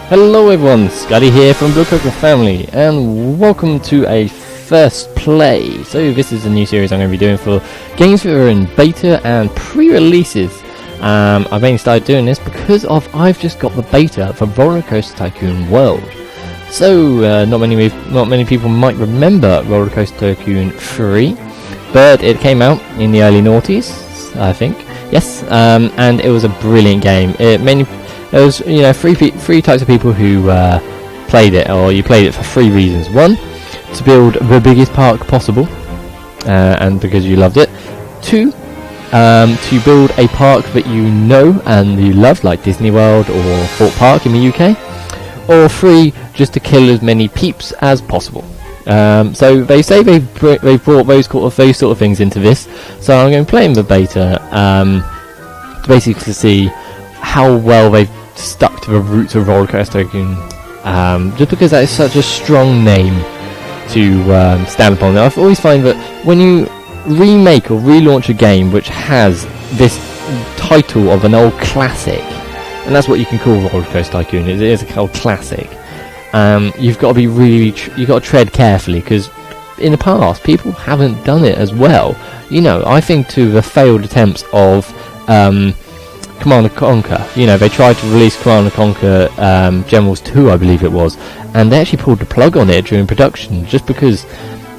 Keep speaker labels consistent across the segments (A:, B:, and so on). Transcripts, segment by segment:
A: Hello everyone, Skottyy here from Rollercoaster Family, and welcome to a first play. So this is a new series I'm going to be doing for games that are in beta and pre-releases. I've only started doing this because I've just got the beta for Rollercoaster Tycoon World. So not many people might remember Rollercoaster Tycoon 3, but it came out in the early noughties, I think. Yes, and it was a brilliant game. There was, three types of people who played it, or you played it for three reasons. One, to build the biggest park possible, and because you loved it. Two, to build a park that you know and you love, like Disney World or Fort Park in the UK. Or three, just to kill as many peeps as possible. So they say they've brought those sort of things into this. So I'm going to play in the beta, to basically see how well they've stuck to the roots of Rollercoaster Tycoon, just because that is such a strong name to stand upon. Now, I've always find that when you remake or relaunch a game which has this title of an old classic, and that's what you can call Rollercoaster Tycoon, it is a old classic, you've got to be you've got to tread carefully, because in the past people haven't done it as well. I think to the failed attempts of Command & Conquer. They tried to release Command & Conquer Generals 2, I believe it was, and they actually pulled the plug on it during production, just because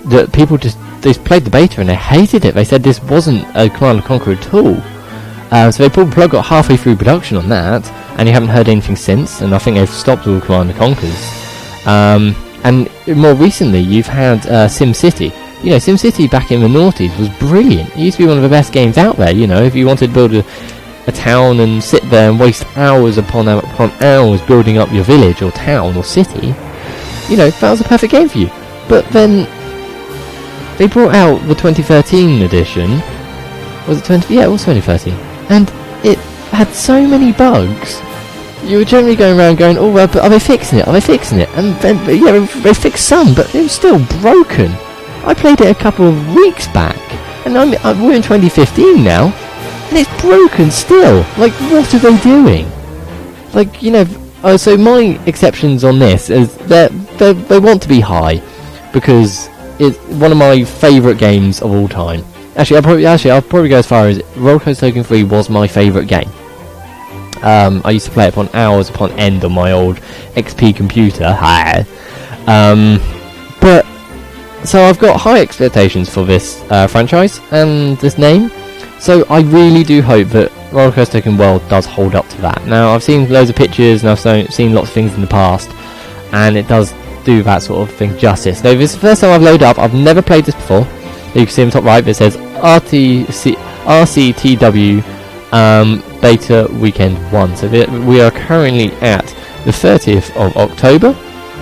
A: the people they played the beta and they hated it. They said this wasn't a Command & Conquer at all. So they pulled the plug halfway through production on that, and you haven't heard anything since, and I think they've stopped all Command & Conquers. And more recently, you've had SimCity. SimCity back in the noughties was brilliant. It used to be one of the best games out there. If you wanted to build a town and sit there and waste hours upon hours building up your village or town or city, that was a perfect game for you. But then they brought out the 2013 edition. Was it 20? Yeah, it was 2013, and it had so many bugs. You were generally going around going, "Oh, well, but are they fixing it? Are they fixing it?" And then, they fixed some, but it was still broken. I played it a couple of weeks back, and we're in 2015 now. And it's broken still. Like, what are they doing? Like, so my exceptions on this is that they want to be high, because it's one of my favourite games of all time. Actually, I'll probably go as far as Rollercoaster Tycoon 3 was my favourite game. I used to play it upon hours upon end on my old XP computer. But so I've got high expectations for this franchise and this name. So I really do hope that Rollercoaster Tycoon World does hold up to that. Now, I've seen loads of pictures and I've seen lots of things in the past, and it does do that sort of thing justice. Now, this is the first time I've loaded up. I've never played this before. You can see on the top right, it says RCTW Beta Weekend 1. So we are currently at the 30th of October,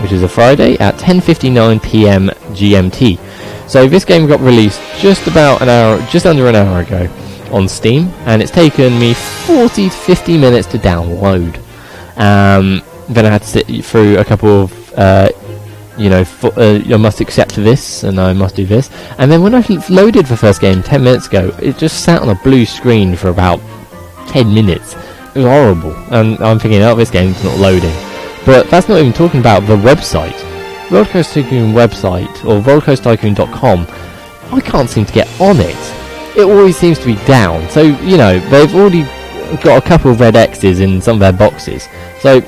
A: which is a Friday, at 10:59 PM GMT. So this game got released just under an hour ago on Steam, and it's taken me 40 to 50 minutes to download. Then I had to sit through a couple of, I must accept this, and I must do this. And then when I loaded the first game 10 minutes ago, it just sat on a blue screen for about 10 minutes. It was horrible, and I'm thinking, oh, this game's not loading. But that's not even talking about the website. Rollercoaster Tycoon website, or rollercoastertycoon.com, I can't seem to get on it. It always seems to be down. So, they've already got a couple of red X's in some of their boxes. So,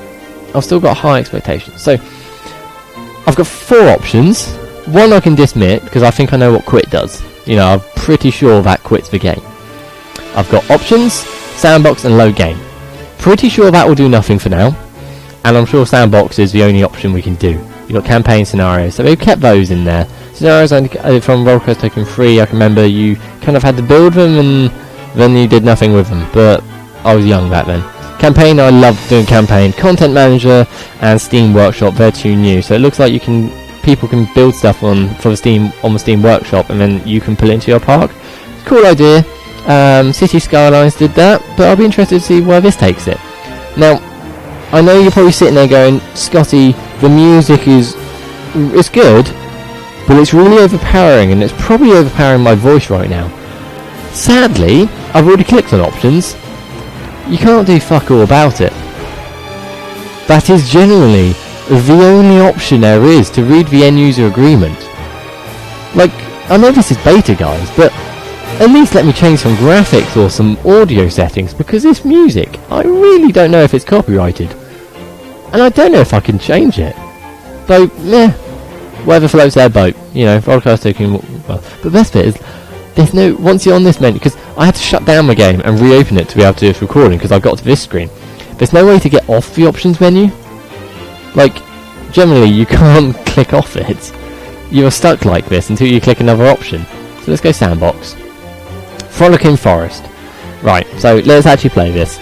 A: I've still got high expectations. So, I've got four options. One I can dismiss, because I think I know what quit does. I'm pretty sure that quits the game. I've got options, sandbox, and load game. Pretty sure that will do nothing for now. And I'm sure sandbox is the only option we can do. You've got campaign scenarios, so they've kept those in there. Scenarios from Rollercoaster Tycoon 3, I can remember you kind of had to build them and then you did nothing with them, but I was young back then. Campaign, I loved doing campaign. Content Manager and Steam Workshop, they're too new, so it looks like people can build stuff on the Steam Workshop, and then you can put it into your park. Cool idea. City Skylines did that, but I'll be interested to see where this takes it. Now, I know you're probably sitting there going, Skotty, the music it's good, but it's really overpowering, and it's probably overpowering my voice right now. Sadly, I've already clicked on options. You can't do fuck all about it. That is generally the only option there is to read the end user agreement. Like, I know this is beta, guys, but at least let me change some graphics or some audio settings, because this music, I really don't know if it's copyrighted. And I don't know if I can change it. Though, meh, whatever floats their boat. You know, Rollercoaster Tycoon, well. But the best bit is, there's no, once you're on this menu, because I had to shut down my game and reopen it to be able to do this recording, because I got to this screen. There's no way to get off the options menu. Like, generally you can't click off it. You're stuck like this until you click another option. So let's go sandbox. Frolicking Forest. Right, so let's actually play this.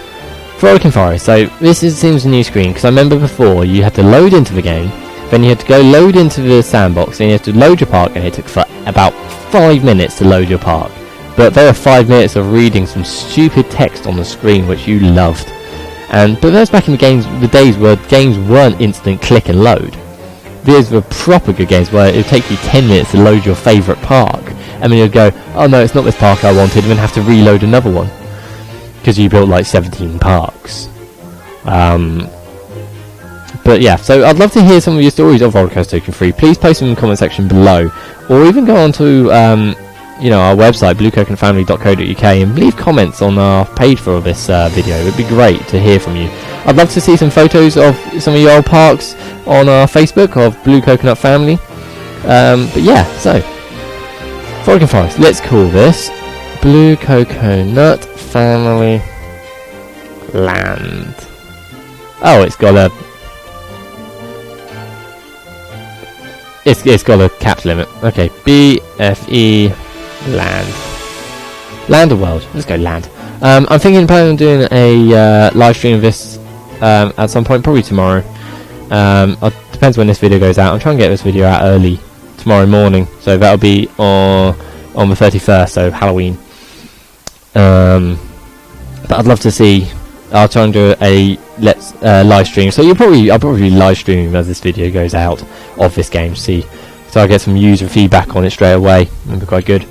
A: Frolicking Forest. So this seems a new screen, because I remember before you had to load into the game, then you had to go load into the sandbox, then you had to load your park, and it took for about 5 minutes to load your park. But there were 5 minutes of reading some stupid text on the screen which you loved. But that was back in the days where games weren't instant click and load. These were proper good games where it would take you 10 minutes to load your favourite park, and then you'd go, oh no, it's not this park I wanted, and then have to reload another one, because you built like 17 parks. But yeah, so I'd love to hear some of your stories of Rollercoaster Tycoon 3. Please post them in the comment section below, or even go on to our website, bluecoconfamily.co.uk, and leave comments on our page for this video. It would be great to hear from you. I'd love to see some photos of some of your old parks on our Facebook of Blue Coconut Family. But yeah, so Frolicking Forest. Let's call this Blue Coconut Family Land. Oh, it's got a it's got a caps limit. Okay, BFE Land or World? Let's go Land. I'm thinking planning on doing a live stream of this at some point, probably tomorrow. Depends when this video goes out. I'm trying to get this video out early tomorrow morning, so that'll be on the 31st, so Halloween. But I'd love to see. I'll try and do a live stream. So I'll probably live stream as this video goes out of this game. So I get some user feedback on it straight away. It'll be quite good.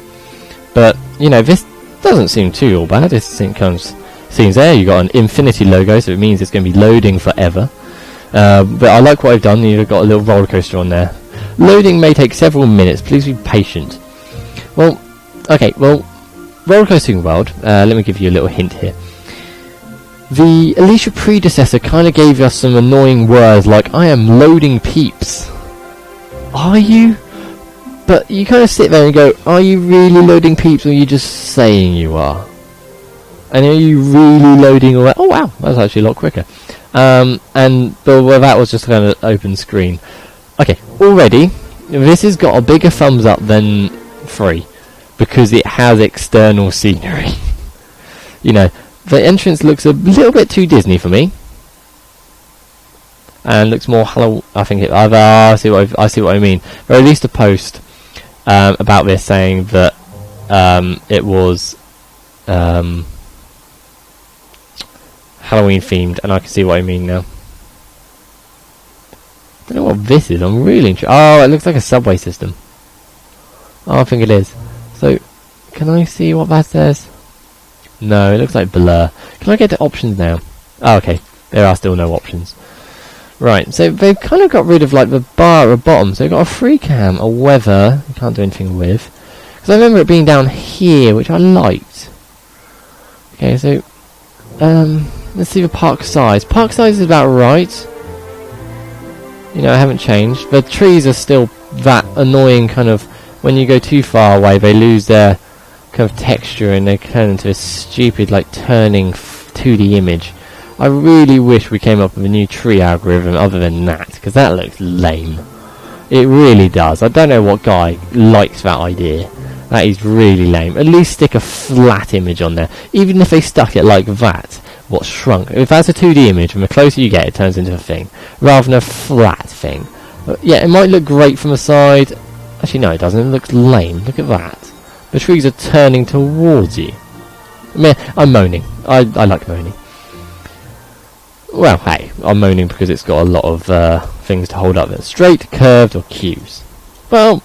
A: But you know, this doesn't seem too all bad. This seems there. You got an infinity logo, so it means it's going to be loading forever. But I like what I've done. You've got a little roller coaster on there. Loading may take several minutes. Please be patient. Well, okay. Well, Rollercoaster World. Let me give you a little hint here. The Alicia predecessor kind of gave us some annoying words like, I am loading peeps. Are you? But you kind of sit there and go, are you really loading peeps, or are you just saying you are? And are you really loading all that? Oh wow, that's actually a lot quicker. But that was just kind of open screen. Okay, already, this has got a bigger thumbs up than 3, because it has external scenery. You know, the entrance looks a little bit too Disney for me, and looks more Halloween. I think I see what I mean. Or at least a post about this saying that it was Halloween themed, and I can see what I mean now. I don't know what this is. I'm really interested. Oh, it looks like a subway system. Oh, I think it is. So, can I see what that says? No, it looks like blur. Can I get to options now? Oh, okay. There are still no options. Right, so they've kind of got rid of like the bar at the bottom. So they've got a free cam, a weather, you can't do anything with. Because I remember it being down here, which I liked. Okay, so let's see the park size. Park size is about right. You know, I haven't changed. The trees are still that annoying kind of, when you go too far away, they lose their kind of texture and they turn into a stupid like turning 2D image. I really wish we came up with a new tree algorithm other than that, because that looks lame. It really does. I don't know what guy likes that idea. That is really lame. At least stick a flat image on there. Even if they stuck it like that, what's shrunk? If that's a 2D image, and the closer you get, it turns into a thing, rather than a flat thing. But yeah, it might look great from the side. Actually, no, it doesn't. It looks lame. Look at that. The trees are turning towards you. I mean, I'm moaning. I like moaning. Well, hey, I'm moaning because it's got a lot of things to hold up there. Straight, curved, or cues. Well,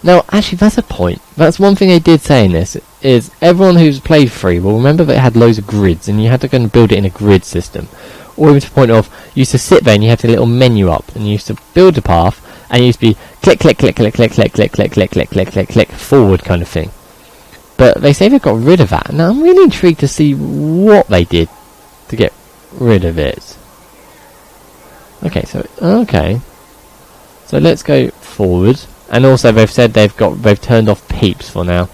A: Now, actually, that's a point. That's one thing they did say in this, is everyone who's played free will remember that it had loads of grids, and you had to go and build it in a grid system. Or even to the point of, you used to sit there and you had the little menu up, and you used to build a path, and you used to be click, click, click, click, click, click, click, click, click, click, click, click, click, forward kind of thing. But they say they've got rid of that. Now, I'm really intrigued to see what they did to get rid of it. Okay, so let's go forward. And also they've said they've turned off peeps for now.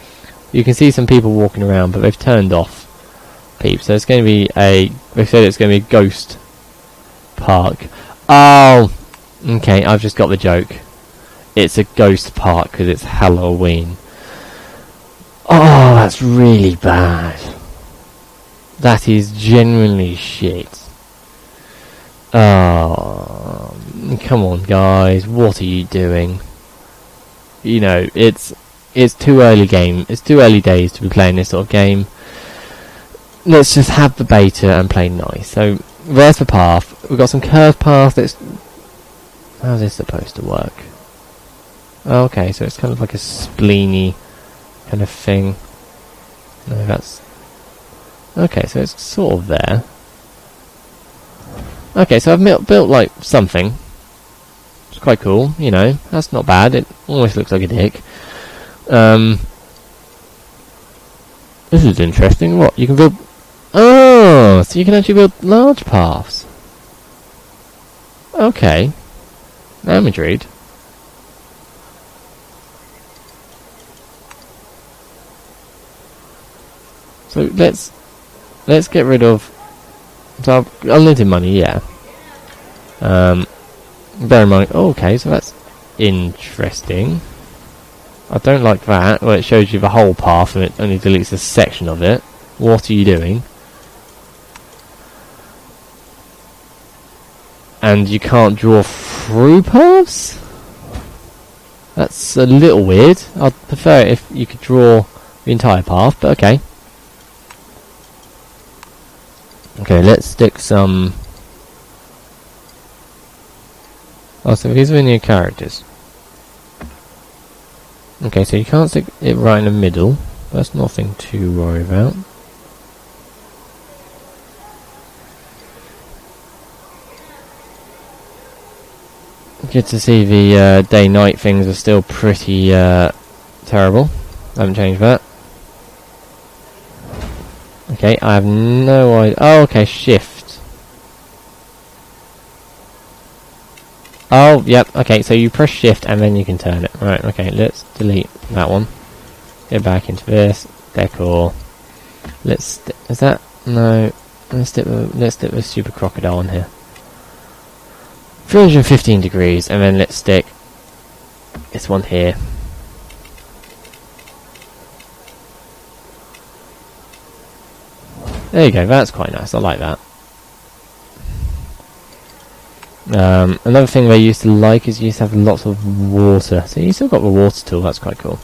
A: You can see some people walking around, but they've turned off peeps. So it's going to be they've said it's going to be a ghost park. Oh, okay, I've just got the joke. It's a ghost park because it's Halloween. Oh, that's really bad. That is genuinely shit. Oh, come on, guys, what are you doing? You know, it's too early game. It's too early days to be playing this sort of game. Let's just have the beta and play nice. So there's the path. We've got some curved path. How's this supposed to work? Oh, okay, so it's kind of like a spleeny kind of thing. No, that's okay. So it's sort of there. Okay, so I've built like something. It's quite cool, you know. That's not bad. It almost looks like a dick. This is interesting. What you can build? Oh, so you can actually build large paths. Okay, now I'm intrigued. So let's get rid of. So unlimited money, yeah. Bear in mind. Oh, okay, so that's interesting. I don't like that, where it shows you the whole path and it only deletes a section of it. What are you doing? And you can't draw through paths? That's a little weird. I'd prefer it if you could draw the entire path, but okay. Okay, let's stick some. Oh, so these are the new characters. Okay, so you can't stick it right in the middle. That's nothing to worry about. Good to see the day-night things are still pretty terrible. I haven't changed that. Okay, I have no idea. Oh, okay, shift. Oh, yep, okay, so you press shift and then you can turn it. Right, okay, let's delete that one. Get back into this. Decor. Is that? No. Let's stick the super crocodile on here. 315 degrees, and then let's stick this one here. There you go, that's quite nice, I like that. Another thing they used to like is you used to have lots of water. So you still got the water tool, that's quite cool.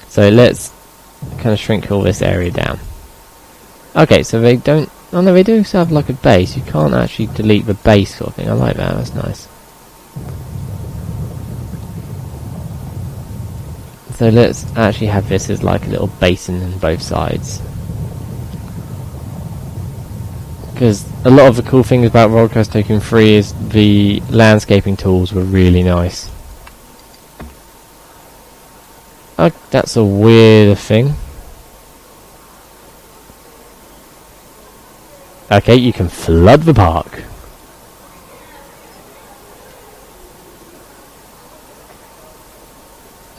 A: So let's kind of shrink all this area down. Okay, so they don't... Oh no, they do still have like a base. You can't actually delete the base sort of thing. I like that, that's nice. So let's actually have this as like a little basin on both sides. Because a lot of the cool things about Rollercoaster Tycoon 3 is the landscaping tools were really nice. Oh, that's a weird thing. Okay, you can flood the park.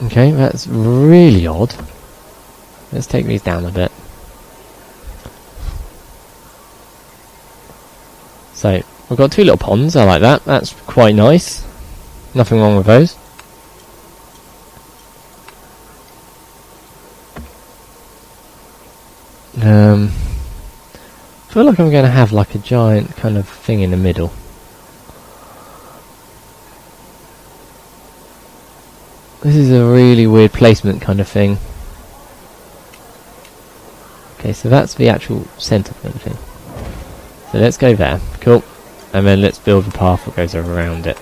A: Okay, that's really odd. Let's take these down a bit. So, we've got two little ponds, I like that. That's quite nice. Nothing wrong with those. I feel like I'm going to have like a giant kind of thing in the middle. This is a really weird placement kind of thing. Okay, so that's the actual centre kind of thing. So let's go there. Cool. And then let's build the path that goes around it.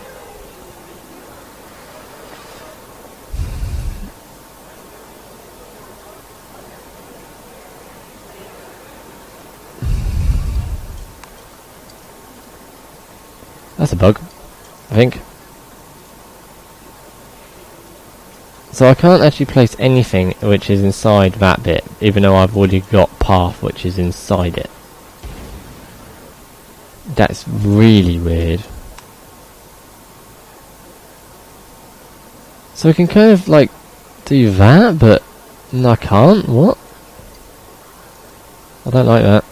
A: That's a bug, I think. So I can't actually place anything which is inside that bit, even though I've already got path which is inside it. That's really weird. So I can kind of like do that, but no, I can't. What? I don't like that.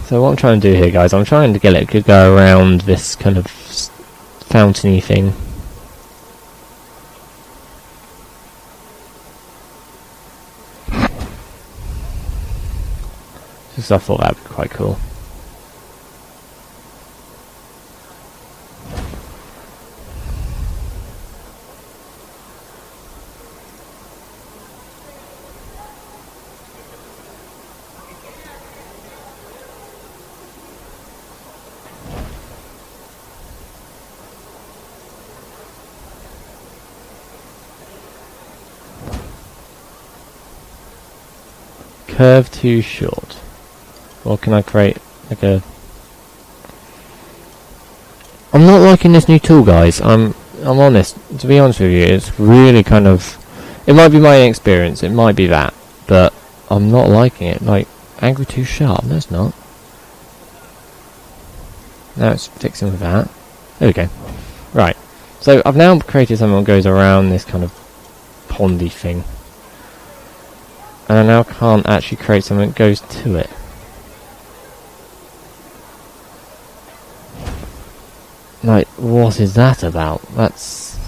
A: So what I'm trying to do here, guys, I'm trying to get it to go around this kind of fountainy thing. Just I thought that would be quite cool. Curve too short. Or can I create like a... I'm not liking this new tool, guys. I'm honest. To be honest with you, it's really kind of... It might be my inexperience, it might be that, but I'm not liking it. Like, angle too sharp. No, it's not. Now it's fixing with that. There we go. Right. So I've now created something that goes around this kind of pondy thing. And I now can't actually create something that goes to it. Like, what is that about? That's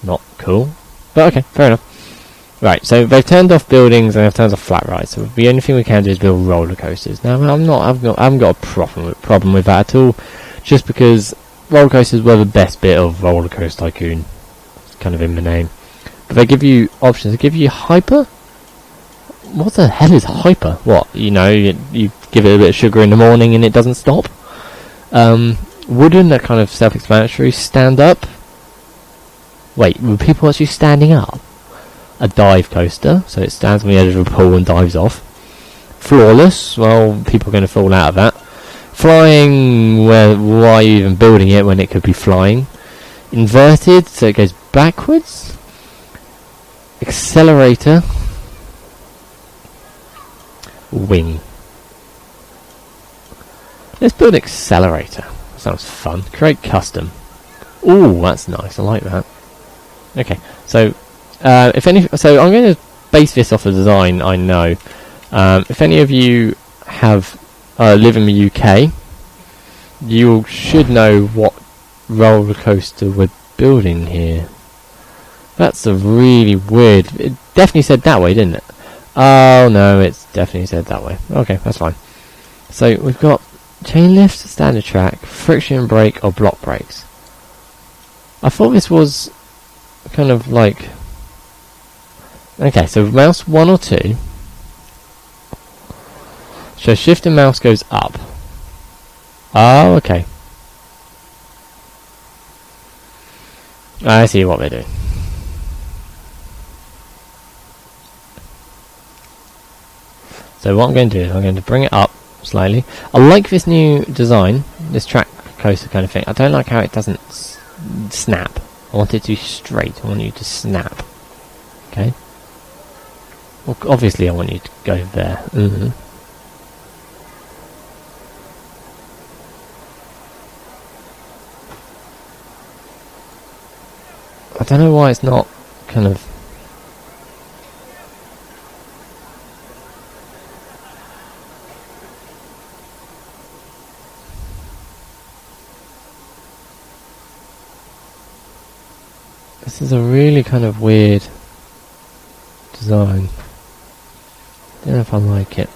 A: not cool. But okay, fair enough. Right, so they've turned off buildings and they've turned off flat rides. So the only thing we can do is build roller coasters. Now, I haven't got a problem with that at all. Just because roller coasters were the best bit of Rollercoaster Tycoon. It's kind of in the name. But they give you options. They give you hyper. What the hell is hyper? What, you know, you give it a bit of sugar in the morning and it doesn't stop? Wooden, that kind of self-explanatory. Stand up. Wait, were people actually standing up? A dive coaster, so it stands on the edge of a pool and dives off. Flawless, well, people are going to fall out of that. Flying, well, why are you even building it when it could be flying? Inverted, so it goes backwards. Accelerator. Wing. Let's build an accelerator. Sounds fun. Create custom. Ooh, that's nice. I like that. Okay, so so I'm going to base this off a design I know. If any of you have live in the UK, you should know what roller coaster we're building here. That's a really weird. It definitely said that way, didn't it? Oh no, it's definitely said that way. Okay, that's fine. So we've got chain lift, standard track, friction brake, or block brakes. I thought this was kind of like... Okay, so mouse 1 or 2. So shift and mouse goes up. Oh, okay. I see what they're doing. So what I'm going to do is I'm going to bring it up slightly. I like this new design, this track coaster kind of thing. I don't like how it doesn't snap. I want it to be straight. I want you to snap. Okay. Well, obviously I want you to go there. I don't know why it's not kind of... This is a really kind of weird design. Don't know if I like it.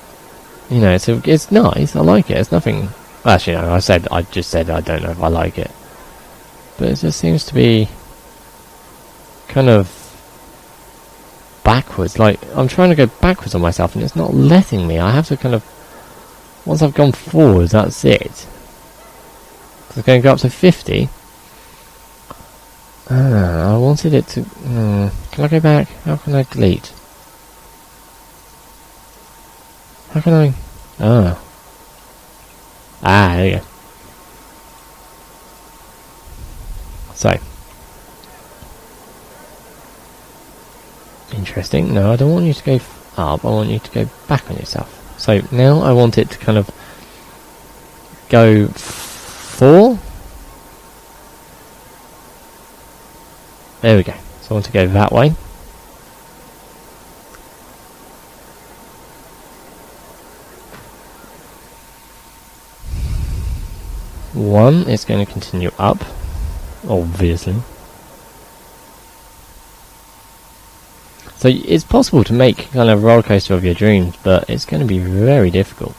A: You know, it's nice. I like it. It's nothing. Actually, no. I just said I don't know if I like it. But it just seems to be kind of backwards. Like, I'm trying to go backwards on myself and it's not letting me. I have to kind of... Once I've gone forwards, that's it. So it's going to go up to 50. I wanted it to... can I go back? How can I delete? How can I... there you go. So. Interesting. No, I don't want you to go up. I want you to go back on yourself. So now I want it to kind of go 4. There we go. So I want to go that way. One is going to continue up, obviously. So it's possible to make kind of a roller coaster of your dreams, but it's going to be very difficult.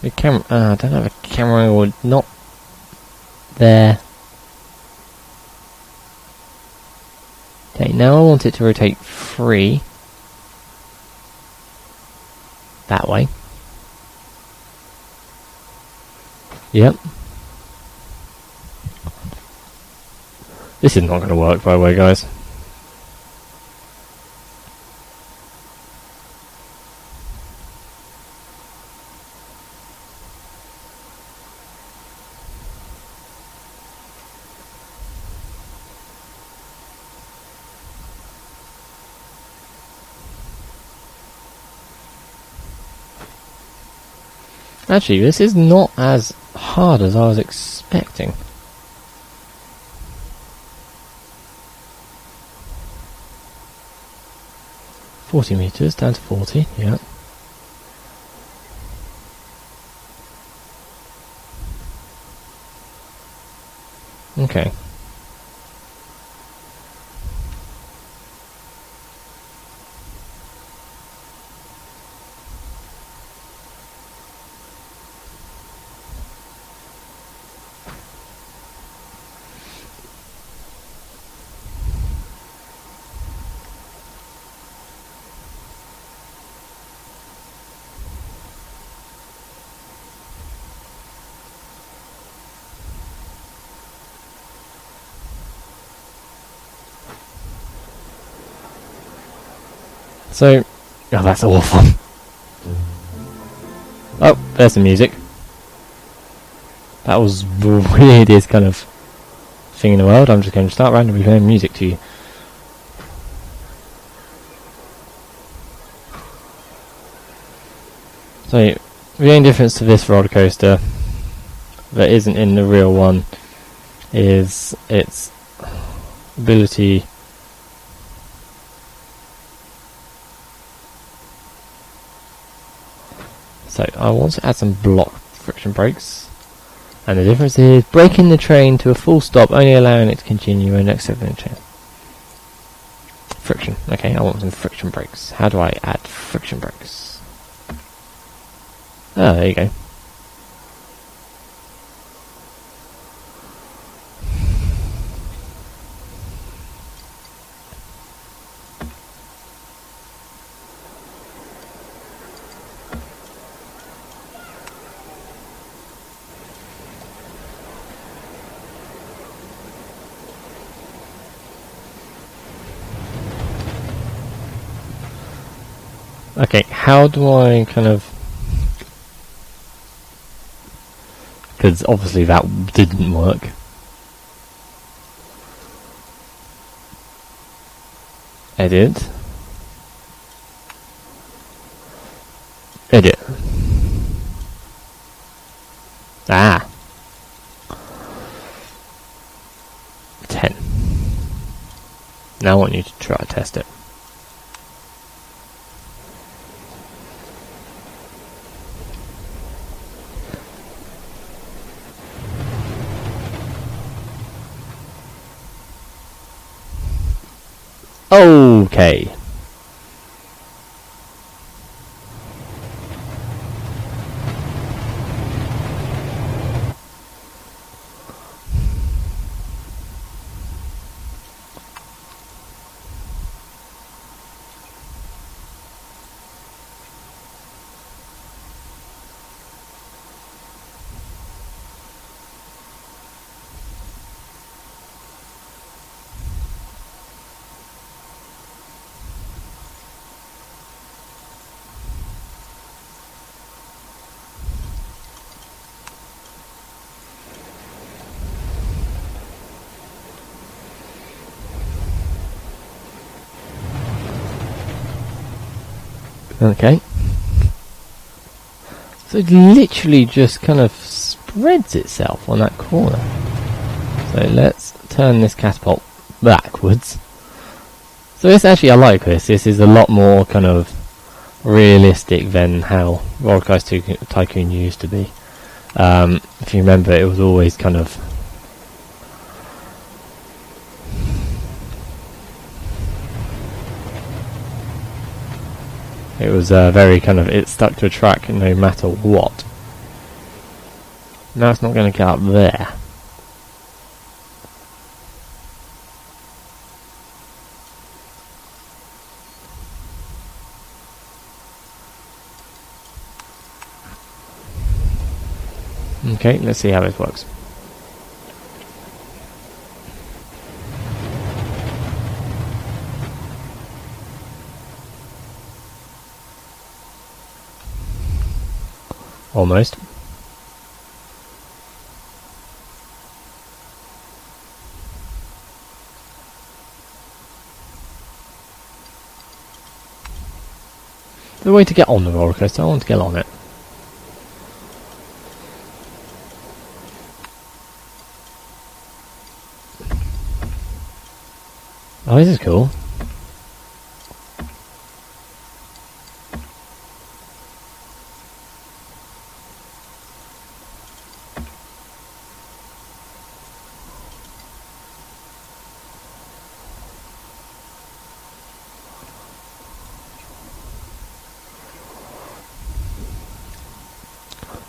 A: The camera, I don't have a camera angle, not there. Okay, now I want it to rotate 3 that way. Yep. This is not going to work, by the way, guys. Actually, this is not as hard as I was expecting. $40 down to 40, yeah. Okay. So, oh, that's awful. Oh, there's the music. That was the weirdest kind of thing in the world. I'm just going to start randomly playing music to you. So, the only difference to this roller coaster that isn't in the real one is its ability. So I want to add some block friction brakes, and the difference is braking the train to a full stop, only allowing it to continue and accepting the train. Friction. Okay, I want some friction brakes. How do I add friction brakes? Oh, there you go. Okay, how do I kind of... Because obviously that didn't work. Edit. Edit. Ah. 10. Now I want you to try to test it. Okay. Okay. So it literally just kind of spreads itself on that corner. So let's turn this catapult backwards. So this actually, I like this. This is a lot more kind of realistic than how Rollercoaster Tycoon used to be. If you remember, it was always kind of very kind of, it stuck to a track no matter what. Now it's not going to get up there. Okay, let's see how this works. Almost. The way to get on the roller coaster, I want to get on it. Oh, this is cool.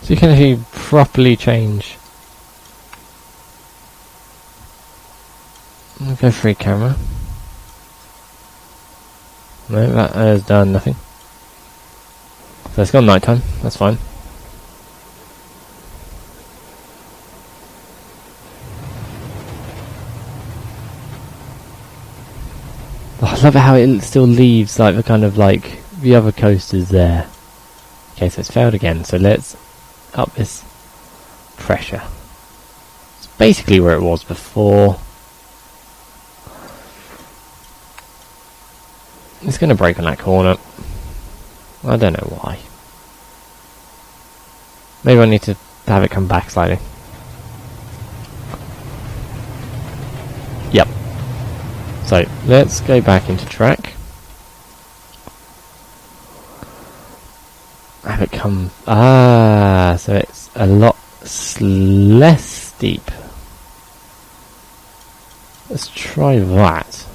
A: So you can actually properly change. I'll go free camera. No, that has done nothing. So it's gone nighttime, that's fine. Oh, I love it how it still leaves like the kind of like the other coasters there. Okay, so it's failed again, so let's up this pressure. It's basically where it was before. It's going to break on that corner. I don't know why. Maybe I need to have it come back slightly. Yep. So, let's go back into track. Have it come... Ah, so it's a lot less steep. Let's try that.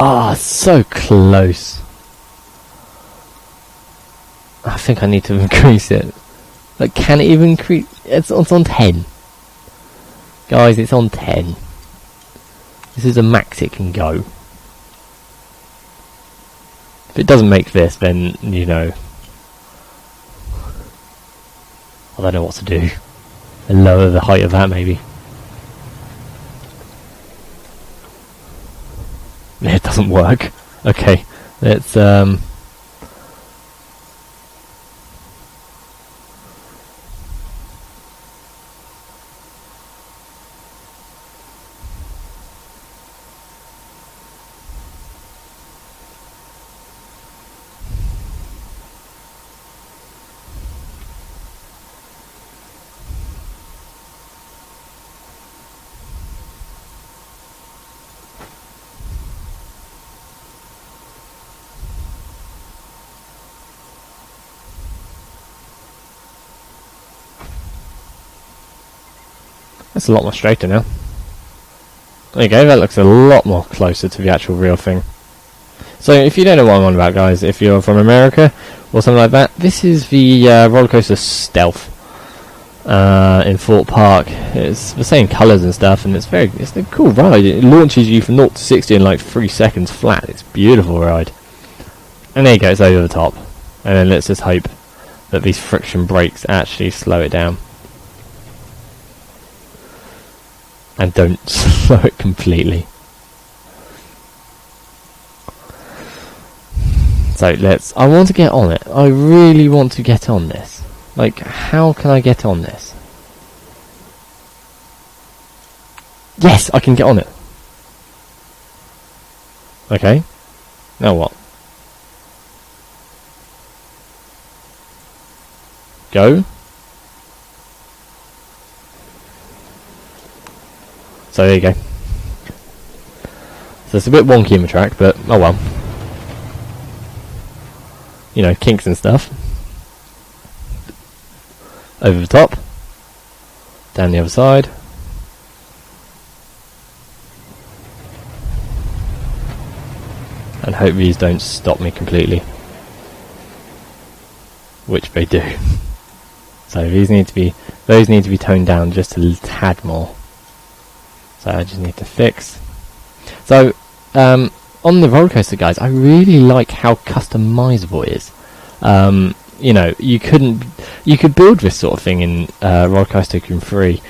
A: Ah, so close. I think I need to increase it. Like, can it even increase? It's on 10. Guys, it's on 10. This is the max it can go. If it doesn't make this, then, you know, I don't know what to do. And lower the height of that, maybe. It doesn't work. Okay, let's that's a lot more straighter now. There you go, that looks a lot more closer to the actual real thing. So if you don't know what I'm on about, guys, if you're from America or something like that, this is the Rollercoaster Stealth in Fort Park. It's the same colours and stuff, and it's a cool ride. It launches you from 0 to 60 in like 3 seconds flat. It's a beautiful ride. And there you go, it's over the top. And then let's just hope that these friction brakes actually slow it down. And don't slow it completely. So I want to get on it. I really want to get on this. Like, how can I get on this? Yes, I can get on it. Okay. Now what? Go. So there you go. So it's a bit wonky in the track, but oh well. You know, kinks and stuff. Over the top. Down the other side. And hope these don't stop me completely. Which they do. So those need to be toned down just a tad more. So I just need to fix. So on the rollercoaster, guys, I really like how customizable it is. You know, you could build this sort of thing in Rollercoaster Tycoon 3,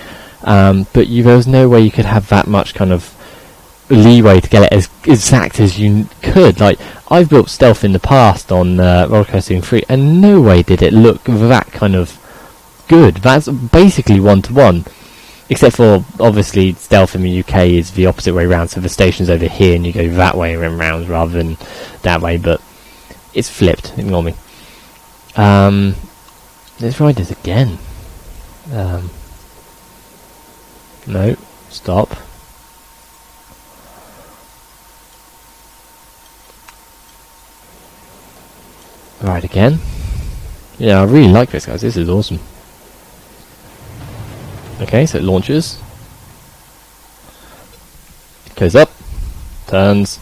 A: but there was no way you could have that much kind of leeway to get it as exact as you could. Like, I've built stealth in the past on Rollercoaster Tycoon 3, and no way did it look that kind of good. That's basically one-to-one. Except for, obviously, stealth in the UK is the opposite way around, so the station's over here and you go that way around rather than that way, but it's flipped, ignore me. Let's try this again. No, stop. Right, again. Yeah, I really like this, guys, this is awesome. Okay, so it launches, goes up, turns,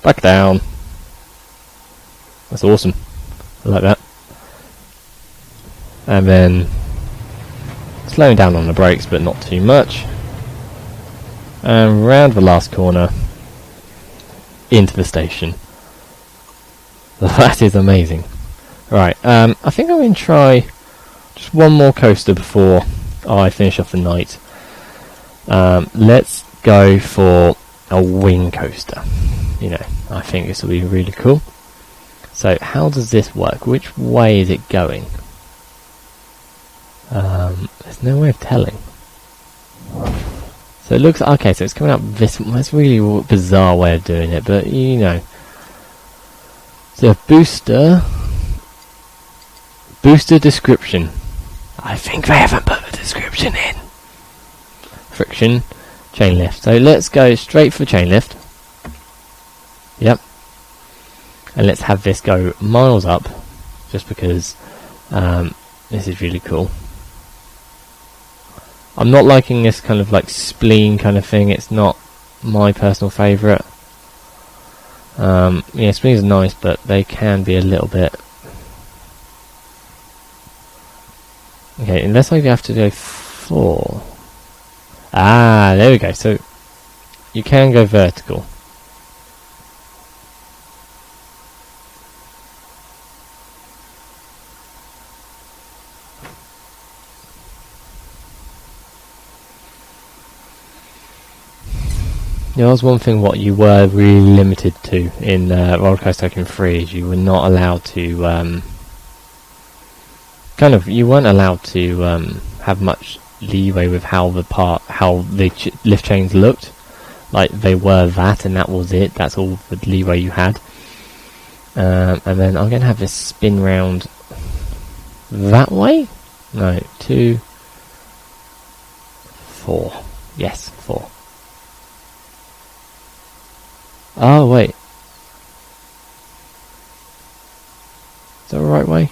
A: back down. That's awesome. I like that. And then slowing down on the brakes, but not too much. And round the last corner into the station. That is amazing. Right, I think I'm going to try just one more coaster before I finish off the night. Let's go for a wing coaster. You know, I think this will be really cool. So how does this work? Which way is it going? There's no way of telling. So it looks okay. So it's coming up this. That's really a bizarre way of doing it, but you know. So booster description. I think they haven't put the description in. Friction, chain lift. So let's go straight for chain lift. Yep. And let's have this go miles up, just because this is really cool. I'm not liking this kind of like spleen kind of thing. It's not my personal favourite. Yeah, spleens are nice, but they can be a little bit. Okay, unless I have to go 4. Ah, there we go. So you can go vertical. There was one thing what you were really limited to in Rollercoaster Tycoon 3 is you were not allowed to you weren't allowed to have much leeway with how the lift chains looked. Like, they were that and that was it. That's all the leeway you had. And then I'm going to have this spin round that way. No, 2, 4. Yes, 4. Oh, wait. Is that the right way?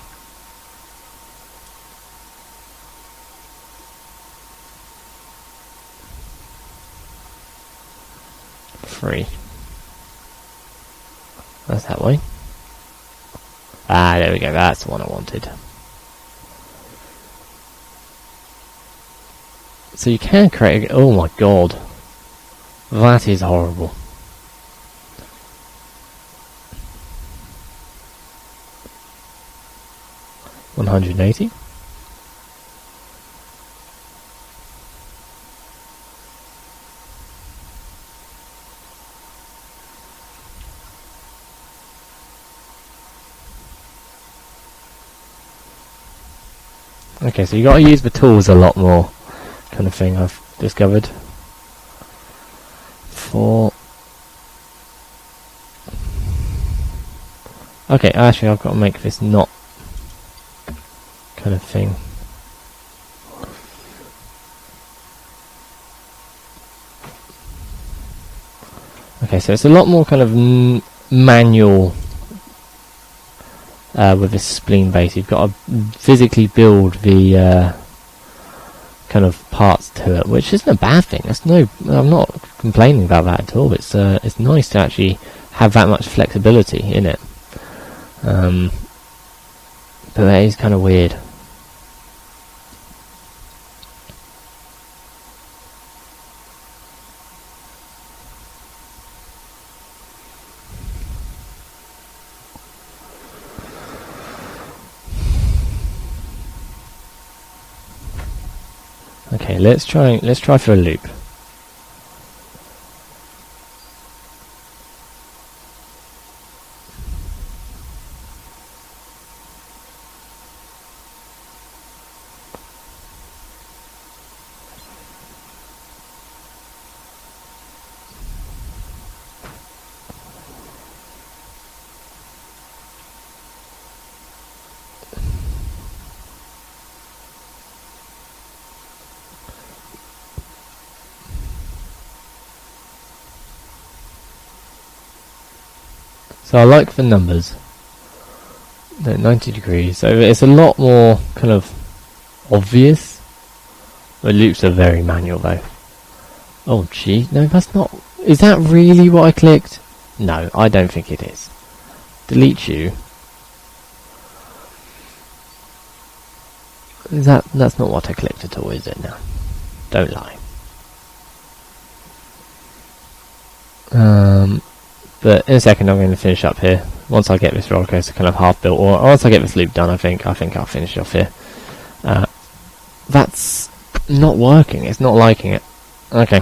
A: Three. That's that way. Ah, there we go. That's the one I wanted. So you can create. Oh my god, that is horrible. $180. Okay, so you got to use the tools a lot more, kind of thing. I've discovered. Okay, actually, I've got to make this not kind of thing. Okay, so it's a lot more kind of manual with this spleen base. You've got to physically build the kind of parts to it, which isn't a bad thing. I'm not complaining about that at all. It's nice to actually have that much flexibility in it. But that is kind of weird. Okay, let's try for a loop. So I like the numbers. No, 90 degrees. So it's a lot more kind of obvious. The loops are very manual though. Oh gee, no, that's not. Is that really what I clicked? No, I don't think it is. Delete you. That's not what I clicked at all, is it now? Don't lie. But in a second I'm going to finish up here. Once I get this roller coaster kind of half built, or once I get this loop done, I think I'll finish off here. That's not working. It's not liking it. Okay,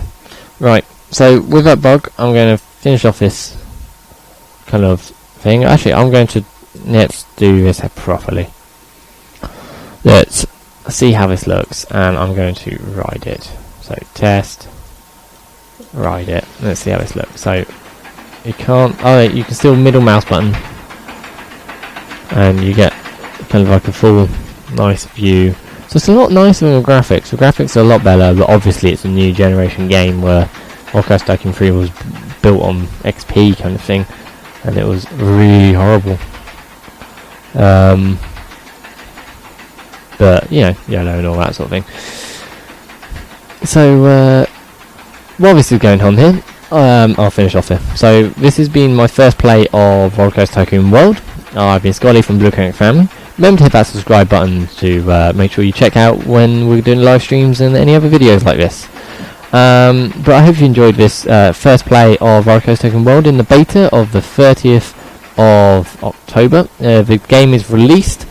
A: right. So with that bug, I'm going to finish off this kind of thing. Actually, let's do this properly. Let's see how this looks, and I'm going to ride it. So test, ride it. Let's see how this looks. So you can't. Oh, you can still middle mouse button, and you get kind of like a full nice view. So it's a lot nicer than the graphics. The graphics are a lot better, but obviously it's a new generation game where Rollercoaster Tycoon 3 was built on XP kind of thing, and it was really horrible. But you know, yellow and all that sort of thing. So while this is going on here, I'll finish off here. So this has been my first play of Rollercoaster Tycoon World. I've been Skottyy from Rollercoaster Family. Remember to hit that subscribe button to make sure you check out when we're doing live streams and any other videos like this. But I hope you enjoyed this first play of Rollercoaster Tycoon World in the beta of the 30th of October. The game is released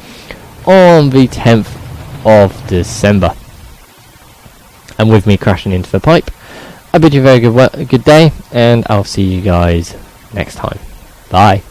A: on the 10th of December. And with me crashing into the pipe, I bid you a very good day, and I'll see you guys next time. Bye.